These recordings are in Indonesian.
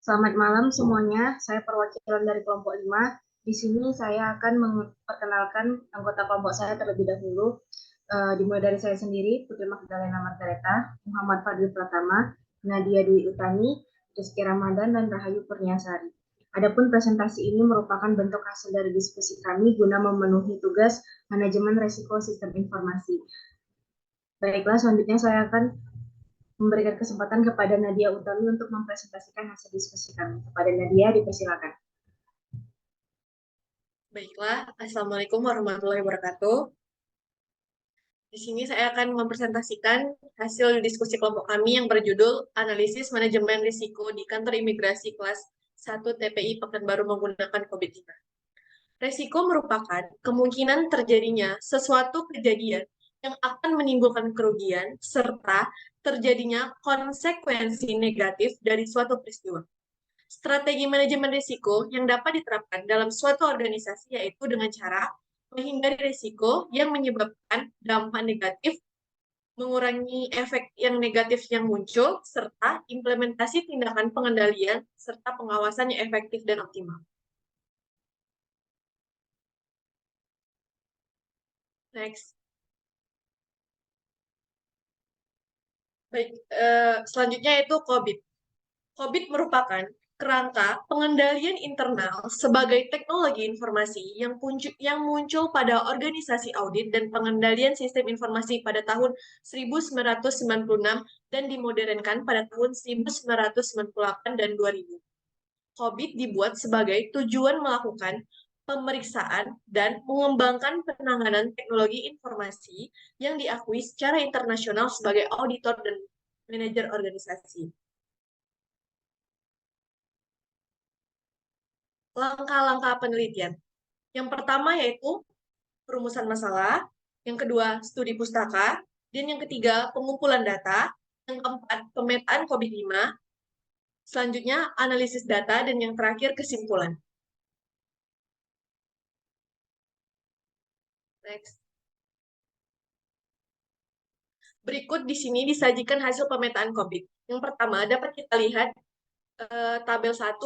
Selamat malam semuanya, saya perwakilan dari kelompok 5. Di sini saya akan memperkenalkan anggota kelompok saya terlebih dahulu. Dimulai dari saya sendiri, Putri Magdalena Margareta, Muhammad Fadil Pratama, Nadia Dwi Utami, Rizky Ramadan, dan Rahayu Kurniasari. Adapun presentasi ini merupakan bentuk hasil dari diskusi kami guna memenuhi tugas manajemen resiko sistem informasi. Baiklah, selanjutnya saya akan memberikan kesempatan kepada Nadia Utami untuk mempresentasikan hasil diskusi kami. Kepada Nadia, dipersilakan. Baiklah, Assalamualaikum warahmatullahi wabarakatuh. Di sini saya akan mempresentasikan hasil diskusi kelompok kami yang berjudul Analisis Manajemen Risiko di Kantor Imigrasi Kelas 1 TPI Pekanbaru menggunakan COVID-19. Risiko merupakan kemungkinan terjadinya sesuatu kejadian yang akan menimbulkan kerugian serta terjadinya konsekuensi negatif dari suatu peristiwa. Strategi manajemen risiko yang dapat diterapkan dalam suatu organisasi yaitu dengan cara menghindari risiko yang menyebabkan dampak negatif, mengurangi efek yang negatif yang muncul, serta implementasi tindakan pengendalian serta pengawasan yang efektif dan optimal. Next. Baik, selanjutnya yaitu COVID. COVID merupakan kerangka pengendalian internal sebagai teknologi informasi yang muncul pada organisasi audit dan pengendalian sistem informasi pada tahun 1996 dan dimodernkan pada tahun 1998 dan 2000. COVID dibuat sebagai tujuan melakukan pemeriksaan dan mengembangkan penanganan teknologi informasi yang diakui secara internasional sebagai auditor dan manajer organisasi. Langkah-langkah penelitian. Yang pertama yaitu perumusan masalah, yang kedua studi pustaka, dan yang ketiga pengumpulan data, yang keempat pemetaan COVID-5, selanjutnya analisis data, dan yang terakhir kesimpulan. Next. Berikut di sini disajikan hasil pemetaan COVID. Yang pertama dapat kita lihat tabel 1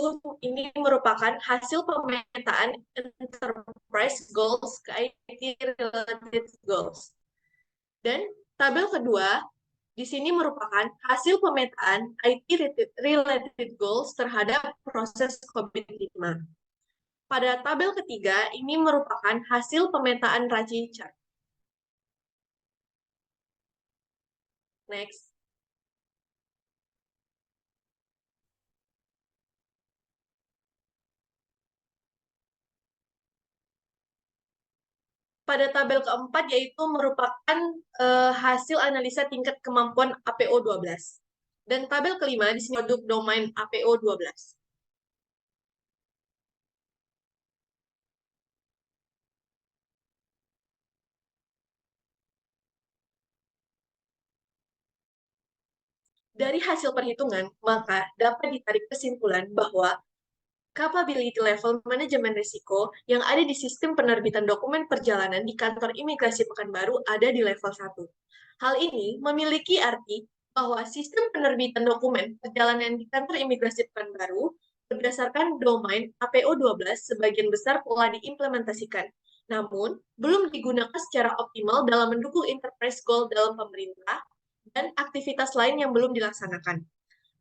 ini merupakan hasil pemetaan enterprise goals ke IT related goals. Dan tabel kedua di sini merupakan hasil pemetaan IT related goals terhadap proses COVID-19. Pada tabel ketiga ini merupakan hasil pemetaan RACI chart. Next. Pada tabel keempat yaitu merupakan hasil analisa tingkat kemampuan APO 12. Dan tabel kelima di sini produk domain APO 12. Dari hasil perhitungan, maka dapat ditarik kesimpulan bahwa capability level manajemen risiko yang ada di sistem penerbitan dokumen perjalanan di kantor imigrasi Pekanbaru ada di level 1. Hal ini memiliki arti bahwa sistem penerbitan dokumen perjalanan di kantor imigrasi Pekanbaru berdasarkan domain APO 12 sebagian besar telah diimplementasikan, namun belum digunakan secara optimal dalam mendukung enterprise goal dalam pemerintah dan aktivitas lain yang belum dilaksanakan.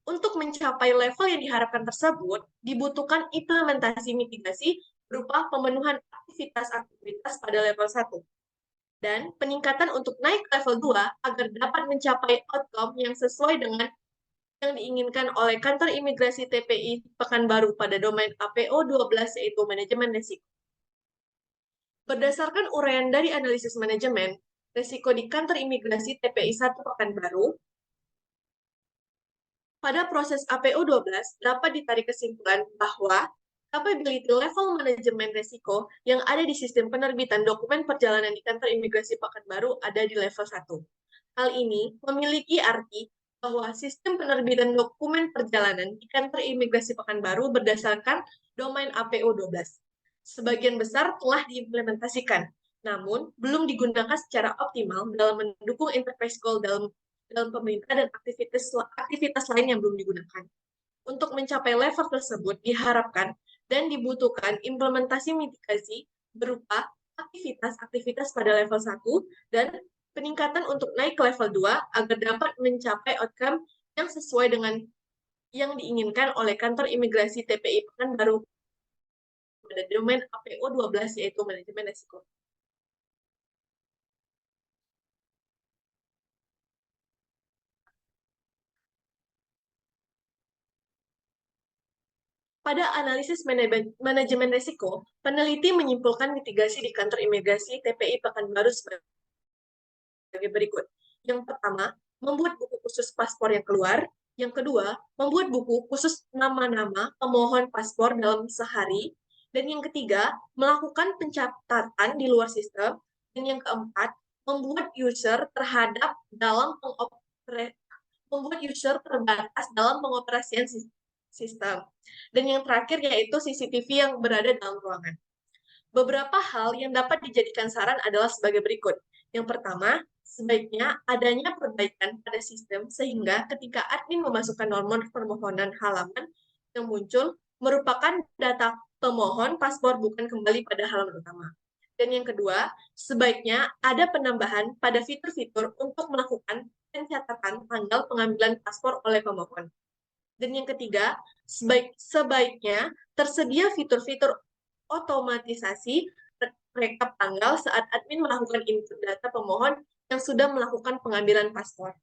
Untuk mencapai level yang diharapkan tersebut, dibutuhkan implementasi mitigasi berupa pemenuhan aktivitas-aktivitas pada level 1 dan peningkatan untuk naik ke level 2 agar dapat mencapai outcome yang sesuai dengan yang diinginkan oleh kantor imigrasi TPI Pekanbaru pada domain APO 12 yaitu manajemen risiko. Berdasarkan uraian dari analisis manajemen risiko di kantor imigrasi TPI 1 Pekanbaru, pada proses APO 12 dapat ditarik kesimpulan bahwa capability level manajemen risiko yang ada di sistem penerbitan dokumen perjalanan di kantor imigrasi Pekanbaru ada di level 1. Hal ini memiliki arti bahwa sistem penerbitan dokumen perjalanan di kantor imigrasi Pekanbaru berdasarkan domain APO 12. Sebagian besar telah diimplementasikan, namun belum digunakan secara optimal dalam mendukung enterprise goal dalam pemerintah dan aktivitas lain yang belum digunakan. Untuk mencapai level tersebut diharapkan dan dibutuhkan implementasi mitigasi berupa aktivitas-aktivitas pada level 1 dan peningkatan untuk naik ke level 2 agar dapat mencapai outcome yang sesuai dengan yang diinginkan oleh kantor imigrasi TPI Pekanbaru pada domain APO 12 yaitu manajemen risiko. Pada analisis manajemen risiko, peneliti menyimpulkan mitigasi di kantor imigrasi TPI Pekanbaru sebagai berikut. Yang pertama, membuat buku khusus paspor yang keluar. Yang kedua, membuat buku khusus nama-nama pemohon paspor dalam sehari. Dan yang ketiga, melakukan pencatatan di luar sistem. Dan yang keempat, membuat user terhadap dalam membuat user terbatas dalam pengoperasian sistem. Dan yang terakhir yaitu CCTV yang berada dalam ruangan. Beberapa hal yang dapat dijadikan saran adalah sebagai berikut. Yang pertama, sebaiknya adanya perbaikan pada sistem sehingga ketika admin memasukkan nomor permohonan halaman yang muncul merupakan data pemohon paspor bukan kembali pada halaman utama. Dan yang kedua, sebaiknya ada penambahan pada fitur-fitur untuk melakukan pencatatan tanggal pengambilan paspor oleh pemohon. Dan yang ketiga, sebaiknya tersedia fitur-fitur otomatisasi rekap tanggal saat admin melakukan input data pemohon yang sudah melakukan pengambilan paspor.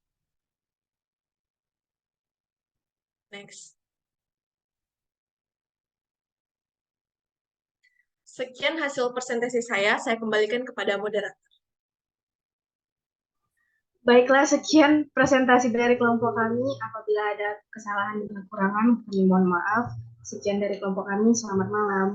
Next. Sekian hasil presentasi saya kembalikan kepada moderator. Baiklah, sekian presentasi dari kelompok kami. Apabila ada kesalahan dan kekurangan, kami mohon maaf. Sekian dari kelompok kami, selamat malam.